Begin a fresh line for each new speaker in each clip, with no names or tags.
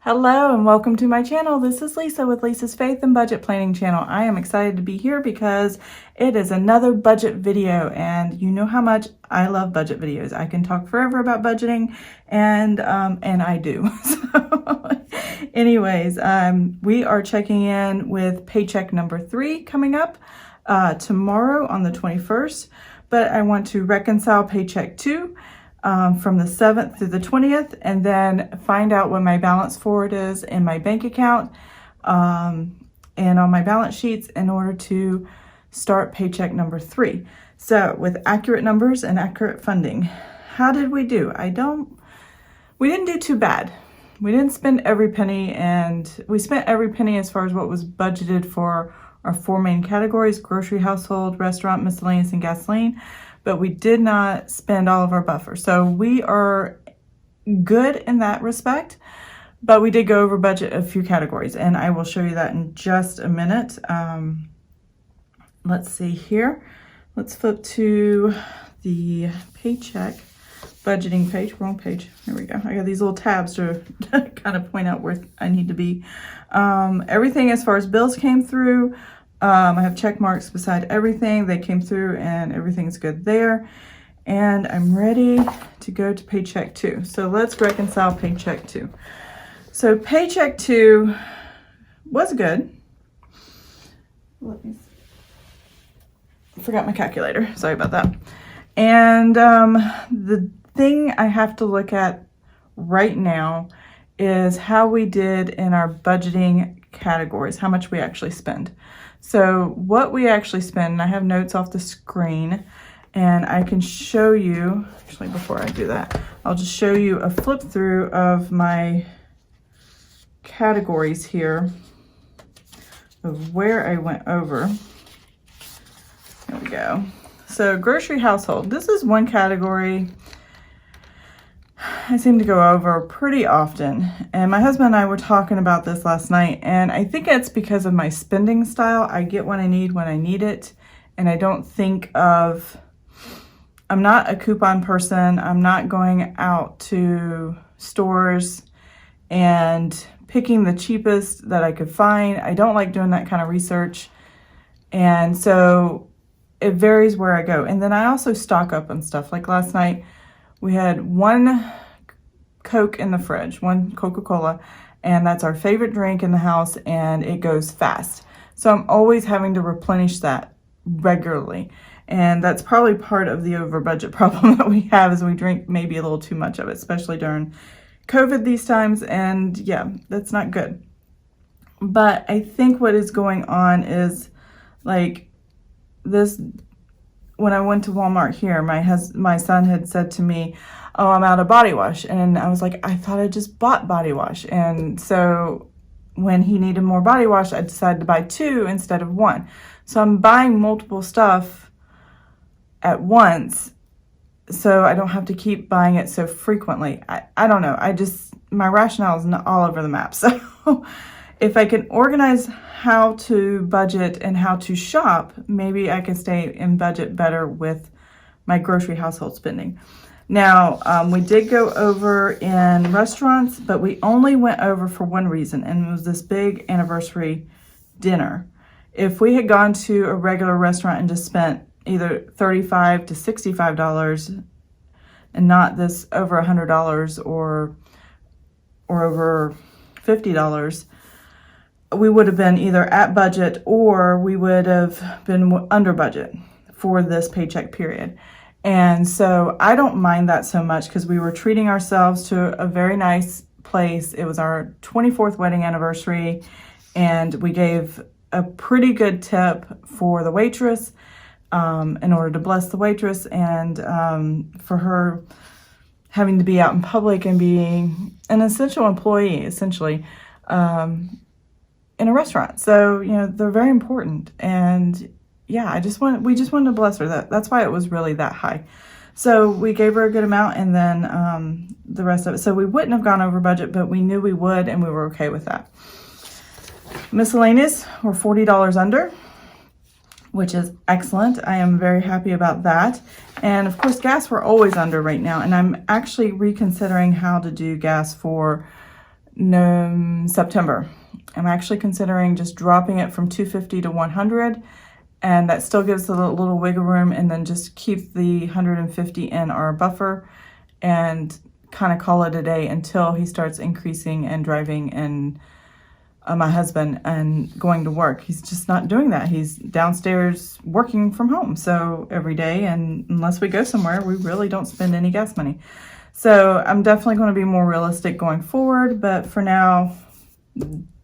Hello and welcome to my channel. This is Lisa with Lisa's Faith and Budget Planning channel. I am excited to be here because it is another budget video, and you know how much I love budget videos. I can talk forever about budgeting, and I do. So anyways, we are checking in with paycheck number 3 coming up tomorrow on the 21st, but I want to reconcile paycheck 2 from the 7th through the 20th, and then find out what my balance for it is in my bank account and on my balance sheets in order to start paycheck number 3. So with accurate numbers and accurate funding. How did we do? We didn't do too bad. We didn't spend every penny, and we spent every penny as far as what was budgeted for our 4 main categories: grocery, household, restaurant, miscellaneous, and gasoline. But we did not spend all of our buffer. So we are good in that respect, but we did go over budget a few categories, and I will show you that in just a minute. Let's see here. Let's flip to the paycheck budgeting page. Wrong page. There we go. I got these little tabs to kind of point out where I need to be. Everything as far as bills came through. I have check marks beside everything. They came through and everything's good there. And I'm ready to go to paycheck 2. So let's reconcile paycheck 2. So paycheck 2 was good. Let me see. Forgot my calculator. Sorry about that. And the thing I have to look at right now is how we did in our budgeting categories, how much we actually spend. So what we actually spend, and I have notes off the screen, and I can show you, actually before I do that, I'll just show you a flip through of my categories here of where I went over. There we go. So grocery, household, this is one category I seem to go over pretty often, and my husband and I were talking about this last night, and I think it's because of my spending style. I get what I need when I need it, and I don't think of, I'm not a coupon person. I'm not going out to stores and picking the cheapest that I could find. I don't like doing that kind of research, and so it varies where I go. And then I also stock up on stuff. Like last night, we had one Coke in the fridge, one Coca-Cola, and that's our favorite drink in the house, and it goes fast. So I'm always having to replenish that regularly. And that's probably part of the over budget problem that we have, is we drink maybe a little too much of it, especially during COVID these times. And yeah, that's not good. But I think what is going on is, like, this, when I went to Walmart here, my son had said to me, "Oh, I'm out of body wash." And I was like, I thought I just bought body wash. And so when he needed more body wash, I decided to buy 2 instead of 1. So I'm buying multiple stuff at once, so I don't have to keep buying it so frequently. I don't know. My rationale is not all over the map. So if I can organize how to budget and how to shop, maybe I can stay in budget better with my grocery household spending. Now, we did go over in restaurants, but we only went over for one reason, and it was this big anniversary dinner. If we had gone to a regular restaurant and just spent either $35 to $65 and not this over $100 or over $50, we would have been either at budget or we would have been under budget for this paycheck period. And so I don't mind that so much, because we were treating ourselves to a very nice place. It was our 24th wedding anniversary, and we gave a pretty good tip for the waitress in order to bless the waitress, and for her having to be out in public and being an essential employee, essentially, in a restaurant. So, you know, they're very important. And yeah, we just wanted to bless her. That's why it was really that high. So we gave her a good amount, and then the rest of it. So we wouldn't have gone over budget, but we knew we would, and we were okay with that. Miscellaneous, we're $40 under, which is excellent. I am very happy about that. And of course, gas we're always under right now. And I'm actually reconsidering how to do gas for September. I'm actually considering just dropping it from 250 to 100, and that still gives a little wiggle room, and then just keep the 150 in our buffer and kind of call it a day until he starts increasing and driving, and my husband, and going to work. He's just not doing that. He's downstairs working from home, so every day, and unless we go somewhere, we really don't spend any gas money. So I'm definitely going to be more realistic going forward, but for now,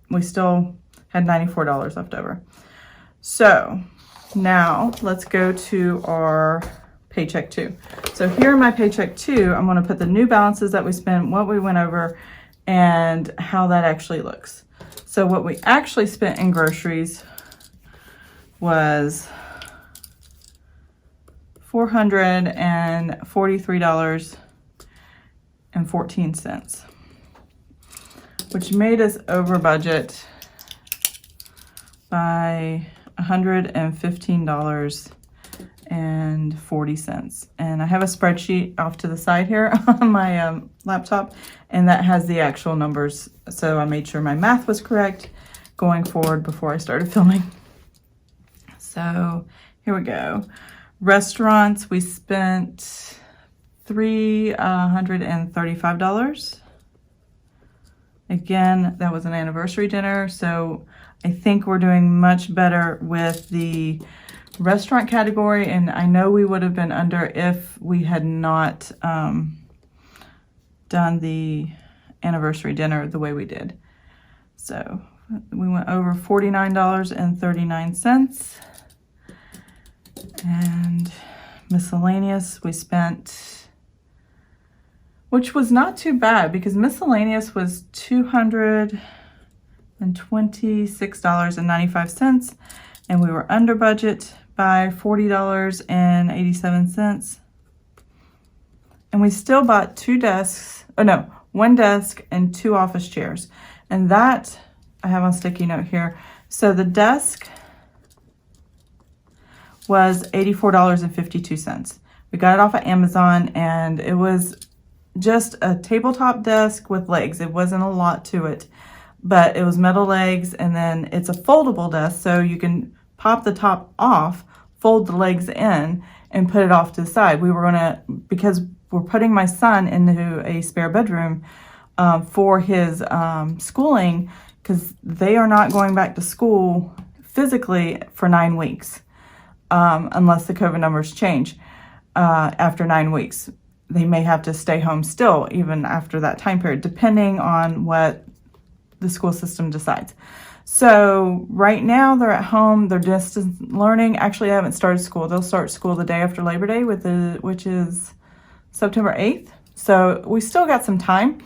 we still had $94 left over. So now let's go to our Paycheck 2. So here in my Paycheck 2, I'm going to put the new balances that we spent, what we went over, and how that actually looks. So what we actually spent in groceries was $443.14, which made us over budget by $115.40. And I have a spreadsheet off to the side here on my laptop, and that has the actual numbers. So I made sure my math was correct going forward before I started filming. So here we go. Restaurants, we spent $335. Again, that was an anniversary dinner, so I think we're doing much better with the restaurant category, and I know we would have been under if we had not done the anniversary dinner the way we did. So we went over $49.39. And miscellaneous, we spent, which was not too bad because miscellaneous was $226.95, and we were under budget by $40.87. And we still bought one desk and 2 office chairs. And that I have on sticky note here. So the desk was $84.52. We got it off of Amazon, and it was just a tabletop desk with legs. It wasn't a lot to it, but it was metal legs, and then it's a foldable desk, so you can pop the top off, fold the legs in, and put it off to the side. We were gonna, because we're putting my son into a spare bedroom for his schooling, because they are not going back to school physically for 9 weeks. Unless the COVID numbers change after 9 weeks. They may have to stay home still even after that time period, depending on what the school system decides. So right now they're at home, they're distance learning. Actually, I haven't started school. They'll start school the day after Labor Day, which is September 8th. So we still got some time.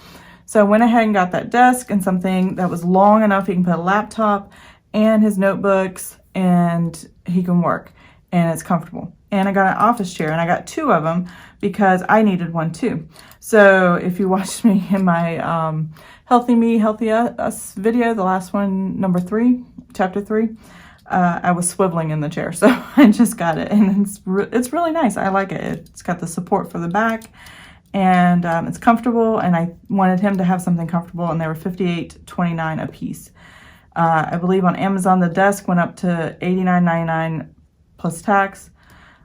So I went ahead and got that desk and something that was long enough he can put a laptop and his notebooks, and he can work. And it's comfortable. And I got an office chair, and I got 2 of them because I needed one too. So if you watched me in my Healthy Me, Healthy Us video, the last one, number 3, chapter 3, I was swiveling in the chair. So I just got it, and it's really nice. I like it. It's got the support for the back, and it's comfortable, and I wanted him to have something comfortable, and they were $58.29 a piece. I believe on Amazon, the desk went up to $89.99 plus tax.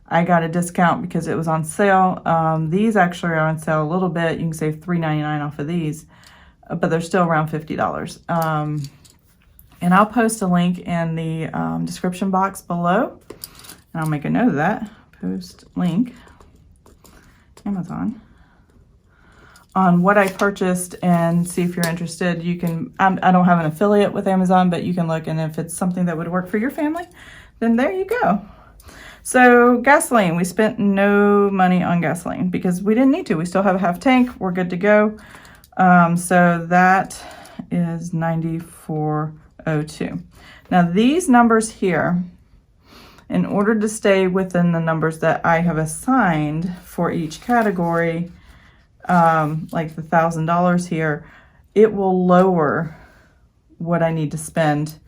I got a discount because it was on sale. These actually are on sale a little bit. You can save $3.99 off of these, but they're still around $50. And I'll post a link in the description box below, and I'll make a note of that. Post link, Amazon, on what I purchased, and see if you're interested. You can, I don't have an affiliate with Amazon, but you can look, and if it's something that would work for your family, then there you go. So gasoline, we spent no money on gasoline because we didn't need to. We still have a half tank. We're good to go. So that is $94.02. Now these numbers here, in order to stay within the numbers that I have assigned for each category, like the $1,000 here, it will lower what I need to spend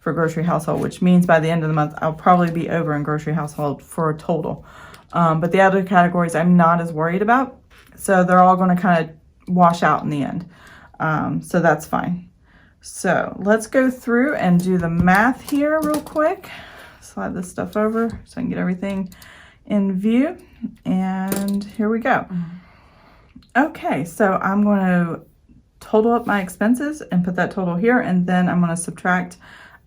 for grocery household, which means by the end of the month, I'll probably be over in grocery household for a total. But the other categories I'm not as worried about. So they're all going to kind of wash out in the end. So that's fine. So let's go through and do the math here real quick. Slide this stuff over so I can get everything in view. And here we go. Okay, so I'm going to total up my expenses and put that total here, and then I'm going to subtract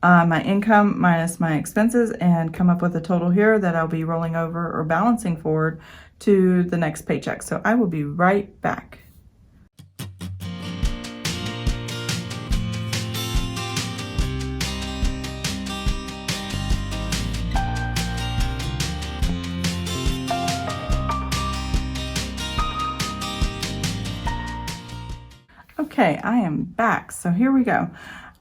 my income minus my expenses and come up with a total here that I'll be rolling over or balancing forward to the next paycheck. So I will be right back. Okay, I am back. So here we go.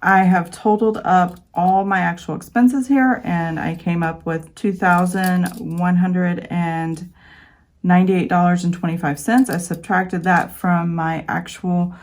I have totaled up all my actual expenses here, and I came up with $2,198.25. I subtracted that from my actual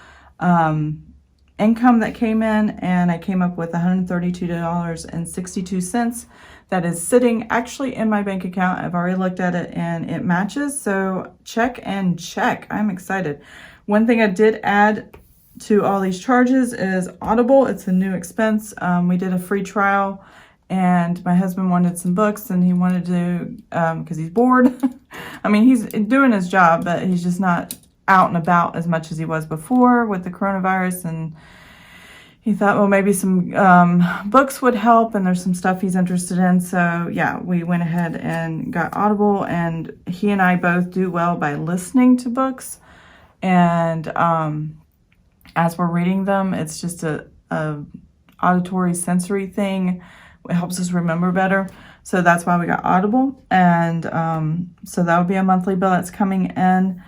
income that came in, and I came up with $132.62. That is sitting actually in my bank account. I've already looked at it and it matches. So check and check. I'm excited. One thing I did add to all these charges is Audible. It's a new expense. We did a free trial, and my husband wanted some books, and he wanted to, because he's bored. I mean, he's doing his job, but he's just not out and about as much as he was before with the coronavirus, and he thought, well, maybe some books would help, and there's some stuff he's interested in. So yeah, we went ahead and got Audible, and he and I both do well by listening to books, and as we're reading them, it's just a auditory sensory thing. It helps us remember better. So that's why we got Audible. And so that would be a monthly bill that's coming in.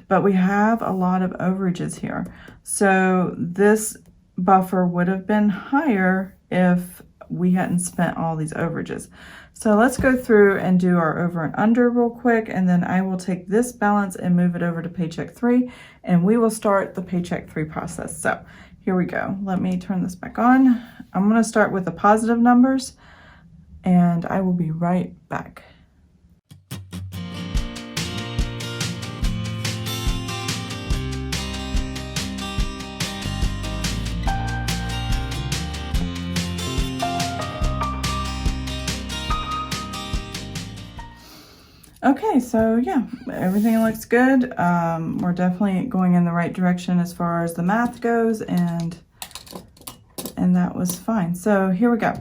But we have a lot of overages here. So this buffer would have been higher if we hadn't spent all these overages. So let's go through and do our over and under real quick, and then I will take this balance and move it over to Paycheck 3, and we will start the Paycheck 3 process. So here we go. Let me turn this back on. I'm going to start with the positive numbers, and I will be right back. Okay, so yeah, everything looks good. We're definitely going in the right direction as far as the math goes, and that was fine. So here we go.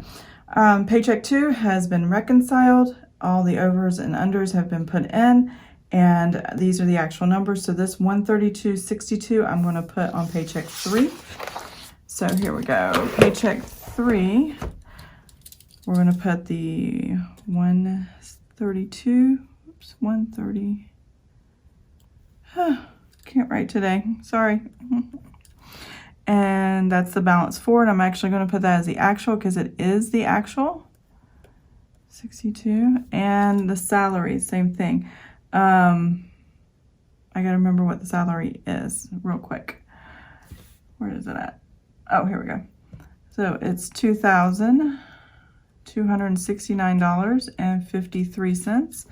Paycheck 2 has been reconciled. All the overs and unders have been put in, and these are the actual numbers. So this 132.62 I'm going to put on Paycheck 3. So here we go. Paycheck 3, we're going to put the 132. 130. Can't write today. Sorry. And that's the balance forward. I'm actually going to put that as the actual because it is the actual. 62. And the salary, same thing. I got to remember what the salary is real quick. Where is it at? Oh, here we go. So it's $2,269.53.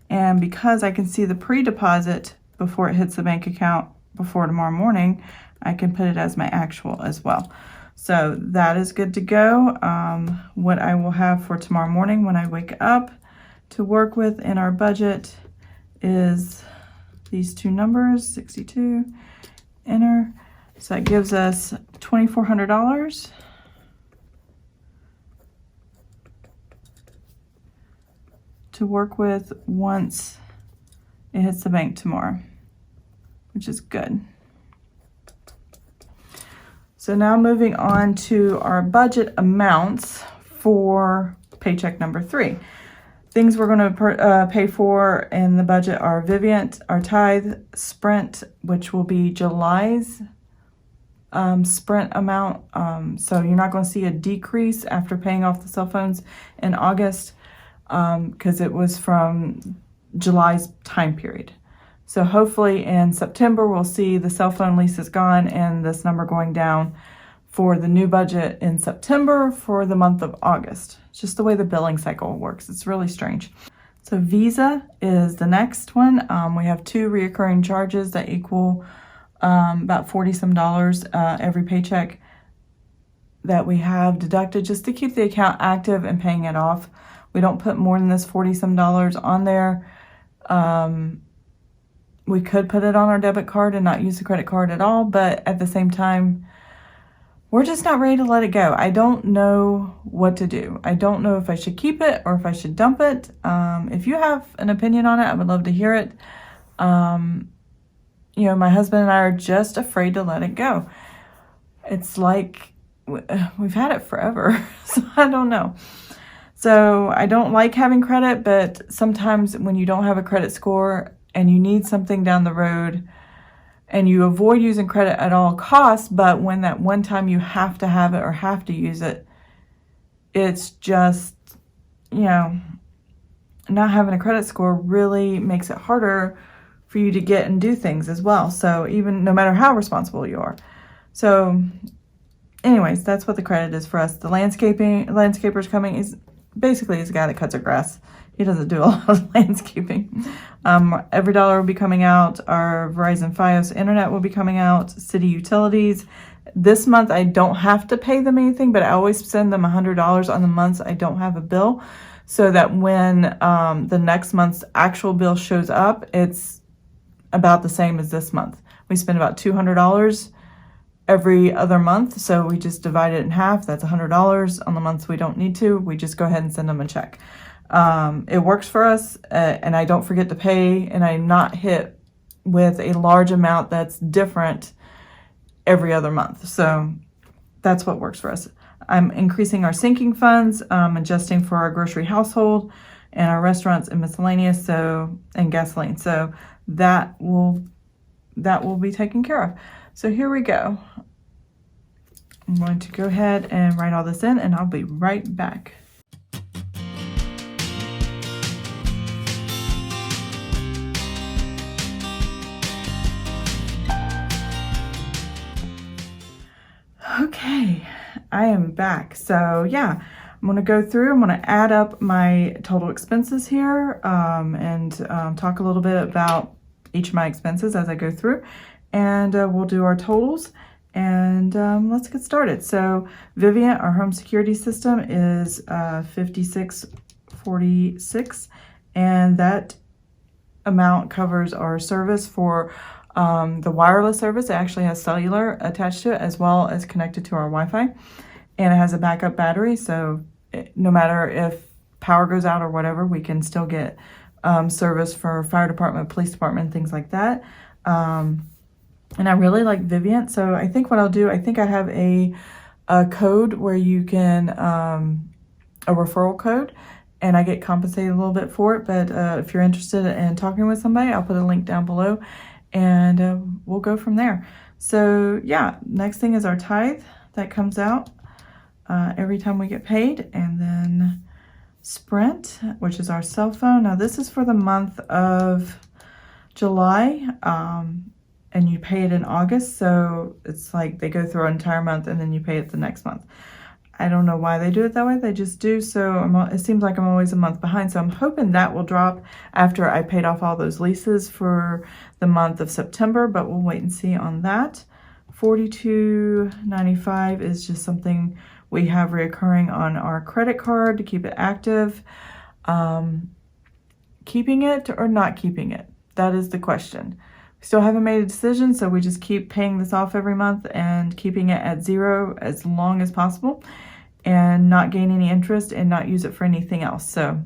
And because I can see the pre-deposit before it hits the bank account before tomorrow morning, I can put it as my actual as well. So that is good to go. What I will have for tomorrow morning when I wake up to work with in our budget is these two numbers, 62, enter. So that gives us $2,400. To work with once it hits the bank tomorrow, which is good. So now moving on to our budget amounts for paycheck number 3. Things we're going to pay for in the budget are Vivint, our tithe, Sprint, which will be July's Sprint amount. So you're not going to see a decrease after paying off the cell phones in August, because it was from July's time period. So hopefully in September we'll see the cell phone leases gone and this number going down for the new budget in September for the month of August. It's just the way the billing cycle works. It's really strange. So Visa is the next one. We have 2 reoccurring charges that equal about 40 some dollars every paycheck that we have deducted just to keep the account active and paying it off. We don't put more than this 40 some dollars on there. We could put it on our debit card and not use the credit card at all, but at the same time, we're just not ready to let it go. I don't know what to do. I don't know if I should keep it or if I should dump it. If you have an opinion on it, I would love to hear it. You know, my husband and I are just afraid to let it go. It's like we've had it forever, so I don't know. So I don't like having credit, but sometimes when you don't have a credit score and you need something down the road and you avoid using credit at all costs, but when that one time you have to have it or have to use it, it's just, you know, not having a credit score really makes it harder for you to get and do things as well. So even no matter how responsible you are. So anyways, that's what the credit is for us. The landscaper's coming is basically is a guy that cuts our grass. He doesn't do a lot of landscaping. Every dollar will be coming out. Our Verizon Fios internet will be coming out. City utilities. This month I don't have to pay them anything, but I always send them $100 on the months I don't have a bill, so that when the next month's actual bill shows up, it's about the same as this month. We spend about $200 every other month, so we just divide it in half. That's $100. On the months we don't need to, we just go ahead and send them a check. It works for us, and I don't forget to pay, and I'm not hit with a large amount that's different every other month. So that's what works for us. I'm increasing our sinking funds, adjusting for our grocery household and our restaurants and miscellaneous, and gasoline. So that will be taken care of. So here we go. I'm going to go ahead and write all this in, and I'll be right back. Okay, I am back. So yeah, I'm going to go through, I'm going to add up my total expenses here, and talk a little bit about each of my expenses as I go through, and we'll do our totals, and let's get started. So Vivint, our home security system, is $56.46, and that amount covers our service for the wireless service. It actually has cellular attached to it as well as connected to our Wi-Fi, and it has a backup battery, so no matter if power goes out or whatever, we can still get service for fire department, police department, things like that. And I really like Vivint, so I think what I'll do, I think I have a code where you can, a referral code, and I get compensated a little bit for it. But if you're interested in talking with somebody, I'll put a link down below, and we'll go from there. So yeah, next thing is our tithe that comes out every time we get paid, and then Sprint, which is our cell phone. Now this is for the month of July, and you pay it in August, so it's like they go through an entire month and then you pay it the next month. I don't know why they do it that way, they just do. So it seems like I'm always a month behind, so I'm hoping that will drop after I paid off all those leases for the month of September, but we'll wait and see on that. $42.95 is just something we have reoccurring on our credit card to keep it active. Keeping it or not keeping it? That is the question. We still haven't made a decision, so we just keep paying this off every month and keeping it at zero as long as possible, and not gain any interest and not use it for anything else. So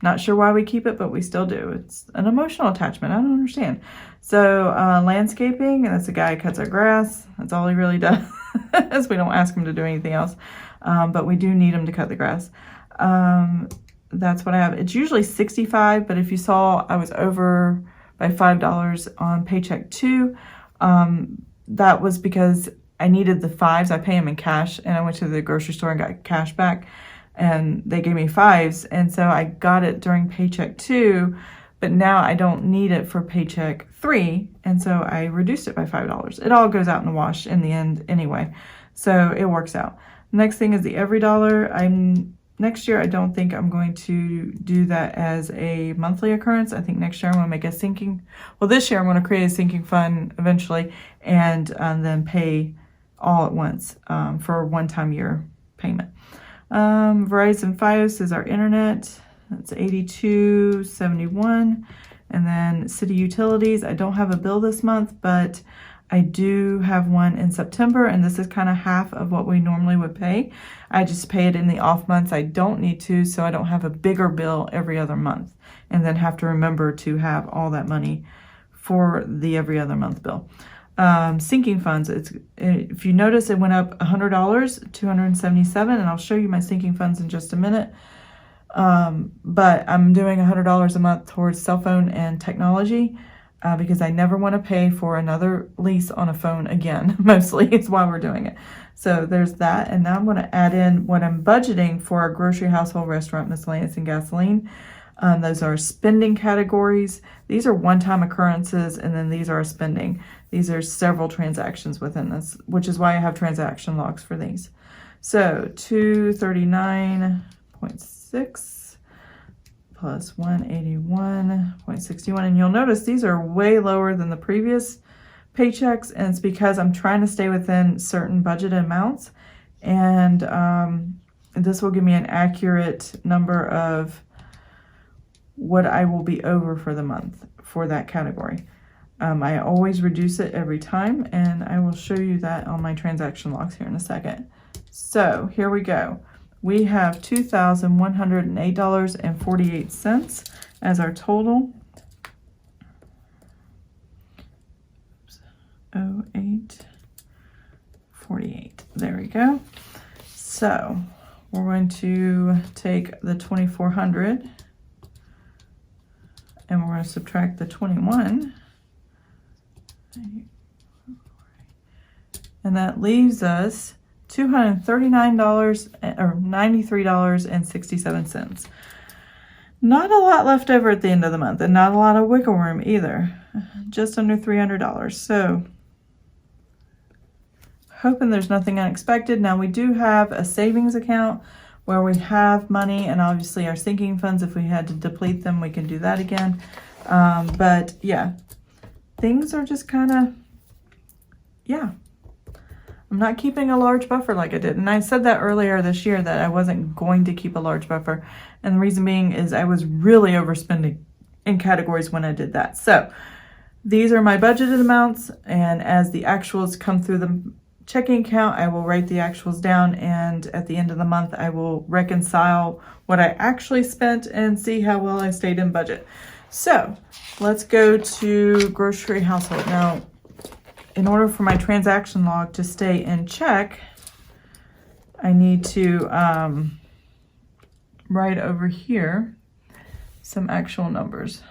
not sure why we keep it, but we still do. It's an emotional attachment. I don't understand. So landscaping, that's the guy who cuts our grass. That's all he really does. We don't ask him to do anything else, but we do need him to cut the grass. That's what I have. It's usually $65, but if you saw, I was over by $5 on Paycheck 2. That was because I needed the fives. I pay them in cash, and I went to the grocery store and got cash back, and they gave me fives, and so I got it during Paycheck 2, but now I don't need it for Paycheck 3, and so I reduced it by $5. It all goes out in the wash in the end anyway, so it works out. Next thing is the every dollar. I'm next year, I don't think I'm going to do that as a monthly occurrence. I think next year I'm going to make a sinking, well, this year I'm going to create a sinking fund eventually, and then pay all at once for a one-time year payment. Verizon Fios is our internet. That's $82.71. And then city utilities, I don't have a bill this month, but I do have one in September, and this is kind of half of what we normally would pay. I just pay it in the off months. I don't need to, so I don't have a bigger bill every other month and then have to remember to have all that money for the every other month bill. Sinking funds, if you notice, it went up $100, $277, and I'll show you my sinking funds in just a minute. But I'm doing $100 a month towards cell phone and technology because I never want to pay for another lease on a phone again. Mostly it's why we're doing it. So there's that. And now I'm going to add in what I'm budgeting for our grocery, household, restaurant, miscellaneous, and gasoline. Those are spending categories. These are one-time occurrences, and then these are spending. These are several transactions within this, which is why I have transaction logs for these. So 239.6 plus 181.61, and you'll notice these are way lower than the previous paychecks, and it's because I'm trying to stay within certain budget amounts, and this will give me an accurate number of what I will be over for the month for that category. I always reduce it every time, and I will show you that on my transaction logs here in a second. So here we go. We have $2,108.48 as our total. 08.48. There we go. So we're going to take the 2,400 and we're going to subtract the 21. And that leaves us $239 or $93.67. Not a lot left over at the end of the month, and not a lot of wiggle room either. Just under $300. So hoping there's nothing unexpected. Now we do have a savings account where we have money, and obviously our sinking funds, if we had to deplete them, we can do that again. But yeah, things are just kind of, yeah. I'm not keeping a large buffer like I did. And I said that earlier this year that I wasn't going to keep a large buffer. And the reason being is I was really overspending in categories when I did that. So these are my budgeted amounts. And as the actuals come through the checking account, I will write the actuals down. And at the end of the month, I will reconcile what I actually spent and see how well I stayed in budget. So let's go to grocery household. Now, in order for my transaction log to stay in check, I need to write over here some actual numbers.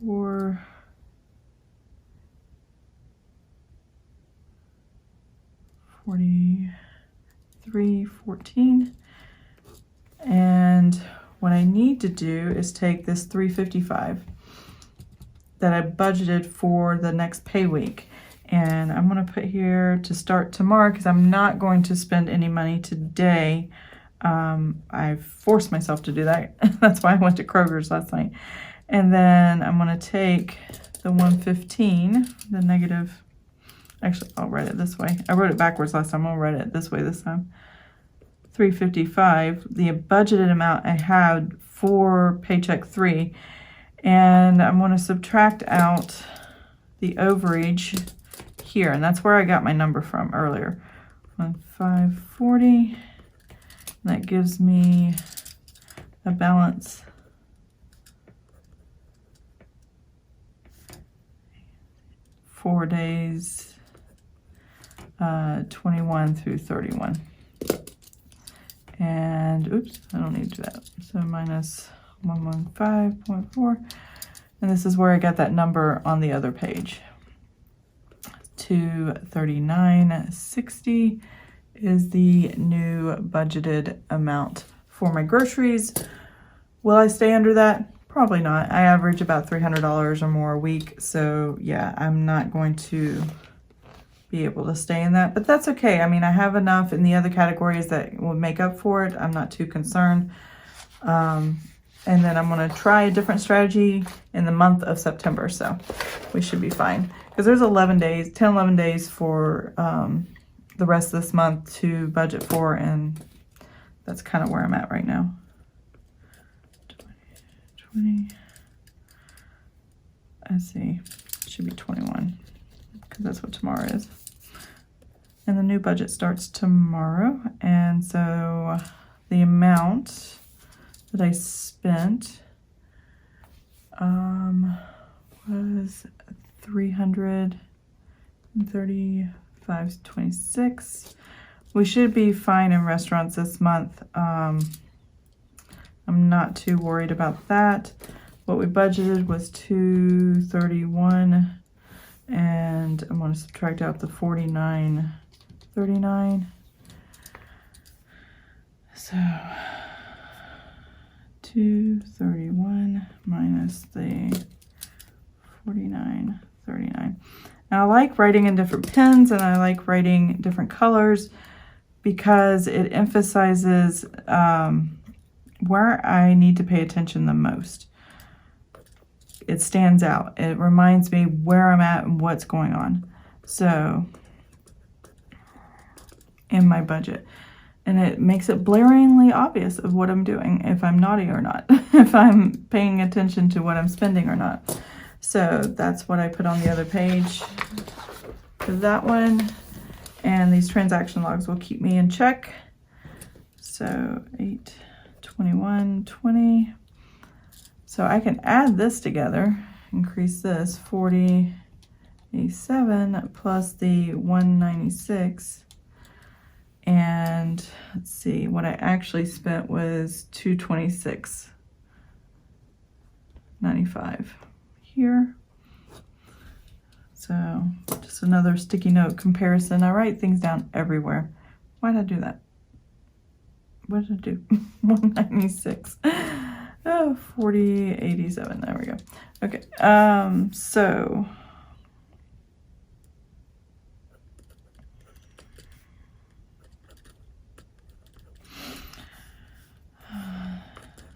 43.14, and what I need to do is take this $355 that I budgeted for the next pay week, and I'm going to put here to start tomorrow because I'm not going to spend any money today. I forced myself to do that. That's why I went to Kroger's last night. And then I'm going to take the 115, the negative. Actually, I'll write it this way. I wrote it backwards last time. I'll write it this way this time. 355, the budgeted amount I had for paycheck 3. And I'm going to subtract out the overage here. And that's where I got my number from earlier. 540. That gives me a balance. For days 21 through 31. And oops, I don't need to do that. So minus 115.4, and this is where I got that number on the other page. 239.60 is the new budgeted amount for my groceries. Will I stay under that? Probably not. I average about $300 or more a week, so yeah, I'm not going to be able to stay in that, but that's okay. I mean, I have enough in the other categories that will make up for it. I'm not too concerned. And then I'm going to try a different strategy in the month of September. So we should be fine because there's 11 days for the rest of this month to budget for. And that's kind of where I'm at right now. 20, let's see, it should be 21 because that's what tomorrow is. And the new budget starts tomorrow. And so the amount that I spent was $335.26. We should be fine in restaurants this month. I'm not too worried about that. What we budgeted was $231, and I'm going to subtract out the $49.39. So 231 minus the 49.39. Now I like writing in different pens and I like writing different colors because it emphasizes where I need to pay attention the most. It stands out. It reminds me where I'm at and what's going on. So in my budget. And it makes it blaringly obvious of what I'm doing, if I'm naughty or not, if I'm paying attention to what I'm spending or not. So that's what I put on the other page for that one. And these transaction logs will keep me in check. So 8/21/20. So I can add this together, increase this 40.87 plus the 196. And let's see, what I actually spent was $226.95 here. So just another sticky note comparison. I write things down everywhere. Why did I do that? What did I do? 196. Oh, 40.87. There we go. Okay. So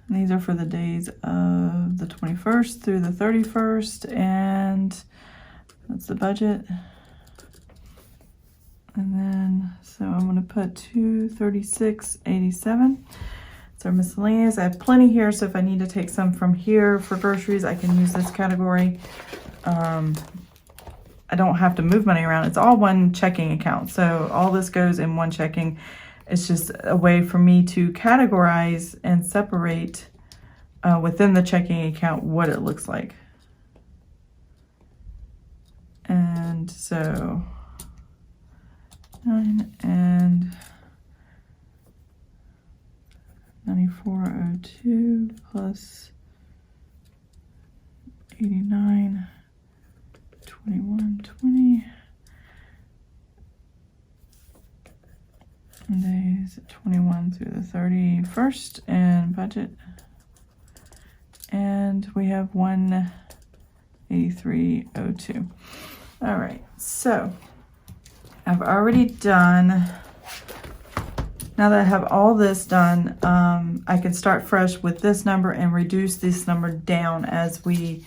these are for the days of the 21st through the 31st, and that's the budget. And then, so I'm going to put 236.87. It's our miscellaneous. I have plenty here, so if I need to take some from here for groceries, I can use this category. I don't have to move money around. It's all one checking account, so all this goes in one checking. It's just a way for me to categorize and separate within the checking account what it looks like. And so 9 and 94.02 plus 89.21.20. Days 21 through the 31st and budget. And we have 183.02. All right, so I've already done, now that I have all this done, I can start fresh with this number and reduce this number down as we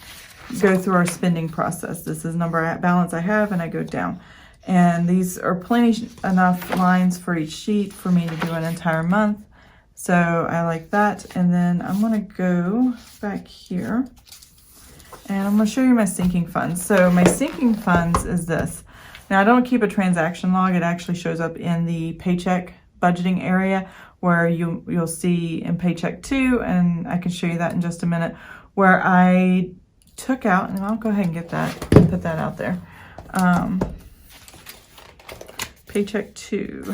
go through our spending process. This is number at balance I have, and I go down. And these are plenty enough lines for each sheet for me to do an entire month. So I like that. And then I'm going to go back here and I'm going to show you my sinking funds. So my sinking funds is this. Now I don't keep a transaction log. It actually shows up in the Paycheck budgeting area where you'll see in Paycheck 2, and I can show you that in just a minute, where I took out, and I'll go ahead and get that, put that out there. Paycheck 2.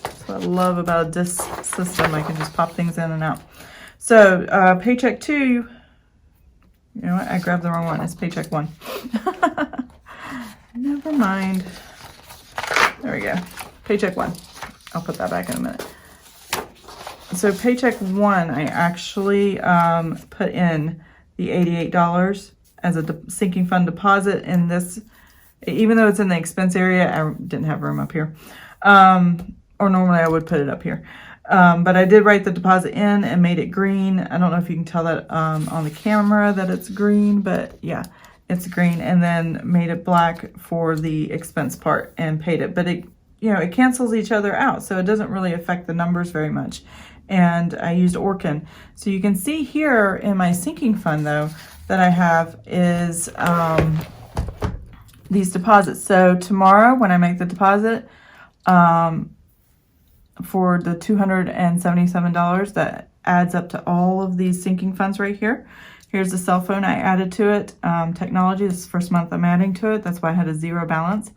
That's what I love about this system. I can just pop things in and out. So Paycheck 2, you know what? I grabbed the wrong one. It's Paycheck 1. Never mind. There we go. Paycheck 1. I'll put that back in a minute. So Paycheck 1, I actually put in the $88 as a sinking fund deposit in this. Even though it's in the expense area, I didn't have room up here. Or normally I would put it up here. But I did write the deposit in and made it green. I don't know if you can tell that on the camera that it's green, but yeah, it's green. And then made it black for the expense part and paid it. But it, you know, it cancels each other out, so it doesn't really affect the numbers very much. And I used Orkin. So you can see here in my sinking fund though, that I have is these deposits. So tomorrow when I make the deposit, for the $277, that adds up to all of these sinking funds right here. Here's the cell phone I added to it. Technology, this is the first month I'm adding to it. That's why I had a zero balance.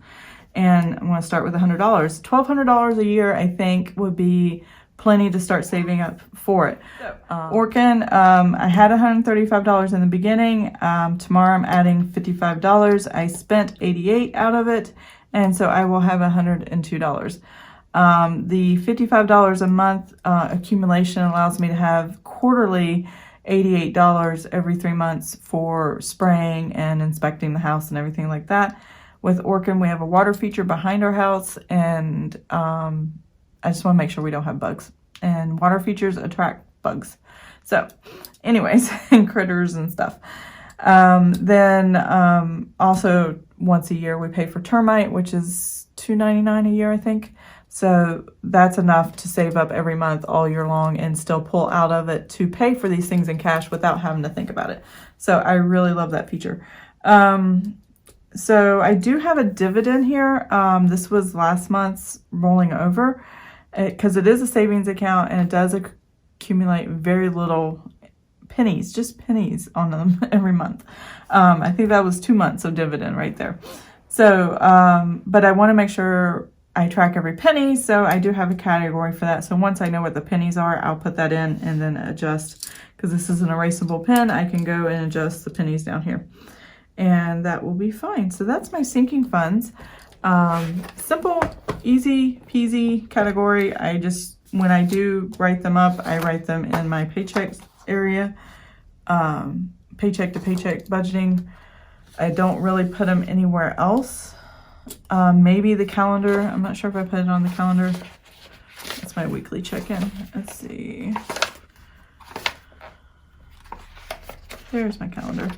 And I'm going to start with $100. $1,200 a year, I think, would be plenty to start saving up for it. Orkin, I had $135 in the beginning. Tomorrow I'm adding $55. I spent $88 out of it, and so I will have $102. The $55 a month accumulation allows me to have quarterly $88 every 3 months for spraying and inspecting the house and everything like that. With Orkin, we have a water feature behind our house, and I just want to make sure we don't have bugs. And water features attract bugs. So anyways, and critters and stuff. Then also once a year we pay for termite, which is $2.99 a year, I think. So that's enough to save up every month all year long and still pull out of it to pay for these things in cash without having to think about it. So I really love that feature. So I do have a dividend here. This was last month's rolling over because it is a savings account and it does accumulate very little pennies, just pennies on them every month. I think that was 2 months of dividend right there. So, but I want to make sure I track every penny, so I do have a category for that. So once I know what the pennies are, I'll put that in and then adjust. Because this is an erasable pen, I can go and adjust the pennies down here. And that will be fine. So that's my sinking funds. Simple, easy peasy category. I just, when I do write them up, I write them in my paycheck area. Paycheck to paycheck budgeting. I don't really put them anywhere else. Maybe the calendar. I'm not sure if I put it on the calendar. That's my weekly check-in. Let's see. There's my calendar.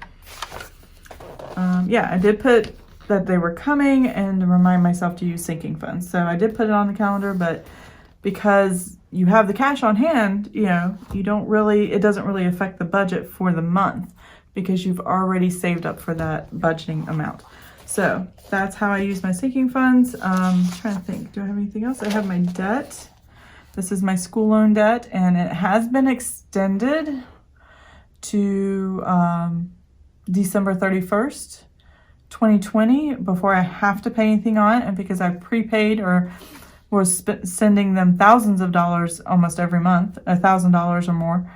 Yeah, I did put that they were coming and to remind myself to use sinking funds. So I did put it on the calendar, but because you have the cash on hand, you know, you don't really, it doesn't really affect the budget for the month because you've already saved up for that budgeting amount. So that's how I use my sinking funds. I'm trying to think, do I have anything else? I have my debt. This is my school loan debt, and it has been extended to December 31st, 2020, before I have to pay anything on it. And because I prepaid or was sending them thousands of dollars almost every month, $1,000 or more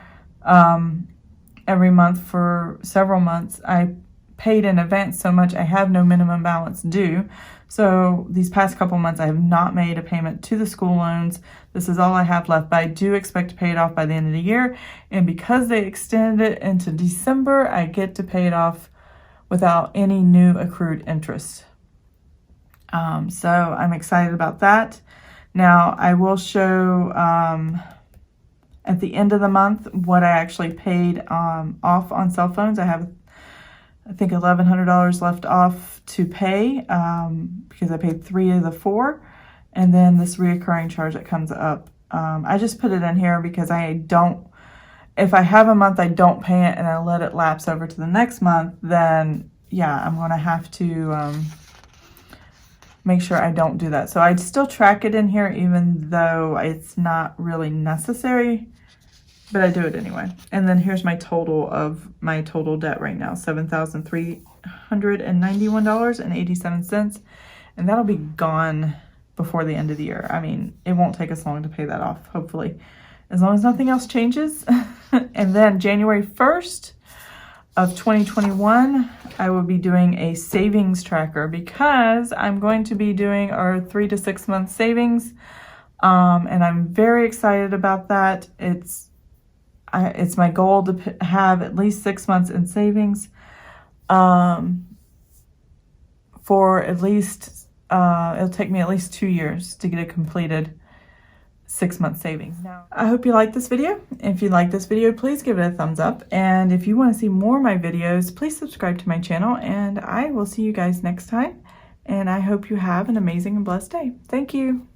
every month for several months, I paid in advance so much I have no minimum balance due. So these past couple months I have not made a payment to the school loans. This is all I have left, but I do expect to pay it off by the end of the year. And because they extended it into December, I get to pay it off without any new accrued interest. So I'm excited about that. Now I will show at the end of the month what I actually paid off on cell phones. I have, I think, $1,100 left off to pay because I paid 3 of the 4, and then this reoccurring charge that comes up. I just put it in here because I don't, if I have a month I don't pay it and I let it lapse over to the next month, then yeah, I'm going to have to make sure I don't do that. So I'd still track it in here even though it's not really necessary, but I do it anyway. And then here's my total of my total debt right now, $7,391.87. And that'll be gone before the end of the year. I mean, it won't take us long to pay that off, hopefully, as long as nothing else changes. And then January 1st of 2021, I will be doing a savings tracker because I'm going to be doing our 3 to 6 month savings. And I'm very excited about that. It's my goal to have at least 6 months in savings. for at least, it'll take me at least 2 years to get a completed 6-month savings. Now, I hope you like this video. If you like this video, please give it a thumbs up. And if you want to see more of my videos, please subscribe to my channel, and I will see you guys next time. And I hope you have an amazing and blessed day. Thank you.